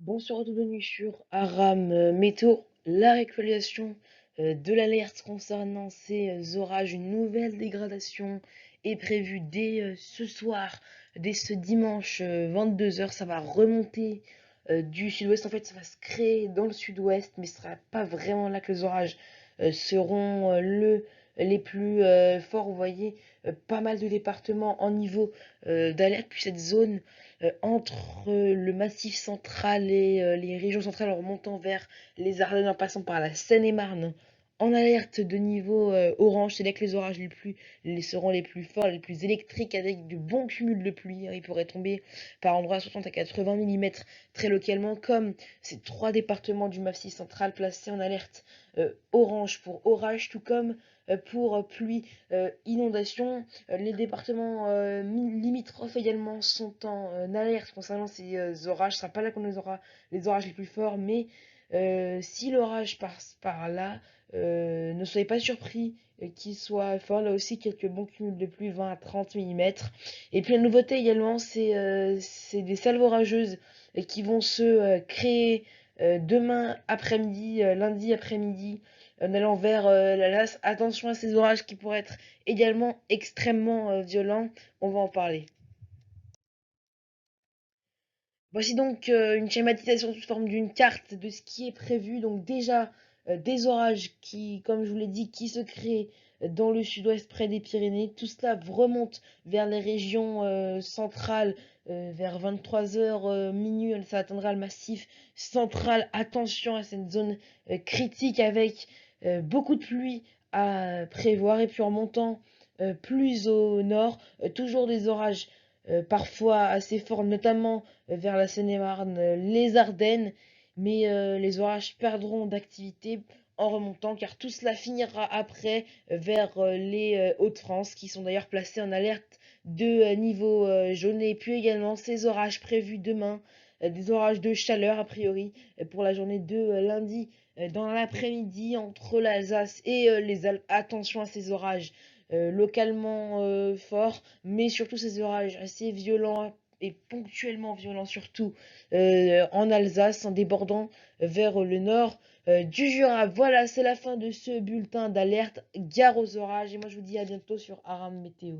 Bonsoir à tous, bienvenue sur Aram Météo, la réactualisation de l'alerte concernant ces orages. Une nouvelle dégradation est prévue dès ce soir, dès ce dimanche 22 h. Ça va remonter du sud-ouest. En fait, ça va se créer dans le sud-ouest, mais ce ne sera pas vraiment là que les orages seront les plus forts. Vous voyez, pas mal de départements en niveau d'alerte, puis cette zone entre le massif central et les régions centrales en remontant vers les Ardennes en passant par la Seine-et-Marne en alerte de niveau orange. C'est là que les orages seront les plus forts, les plus électriques avec de bons cumuls de pluie. Il pourrait tomber par endroits 60 à 80 mm très localement, comme ces trois départements du massif central placés en alerte orange pour orage, tout comme pour pluie, inondation. Les départements limitrophes également sont en alerte concernant ces orages. Ce ne sera pas là qu'on aura les orages les plus forts, mais si l'orage passe par là, ne soyez pas surpris qu'il soit fort. Là aussi, quelques bons cumuls de pluie, 20 à 30 mm. Et puis la nouveauté également, c'est des salves orageuses qui vont se créer demain après-midi, lundi après-midi, en allant vers la LAS. Attention à ces orages qui pourraient être également extrêmement violents. On va en parler. Voici donc une schématisation sous forme d'une carte de ce qui est prévu. Donc déjà des orages qui, comme je vous l'ai dit, qui se créent dans le sud-ouest près des Pyrénées. Tout cela remonte vers les régions centrales vers 23 h minuit. Ça atteindra le massif central. Attention à cette zone critique avec beaucoup de pluie à prévoir. Et puis en montant plus au nord, toujours des orages parfois assez forts, notamment vers la Seine-et-Marne, les Ardennes, mais les orages perdront d'activité en remontant, car tout cela finira après vers les Hauts-de-France, qui sont d'ailleurs placés en alerte de niveau jaune. Et puis également ces orages prévus demain, des orages de chaleur a priori pour la journée de lundi dans l'après-midi entre l'Alsace et les Alpes. Attention à ces orages localement forts, mais surtout ces orages assez violents et ponctuellement violents, surtout en Alsace, en débordant vers le nord du Jura. Voilà, c'est la fin de ce bulletin d'alerte. Gare aux orages, et moi je vous dis à bientôt sur Aram Météo.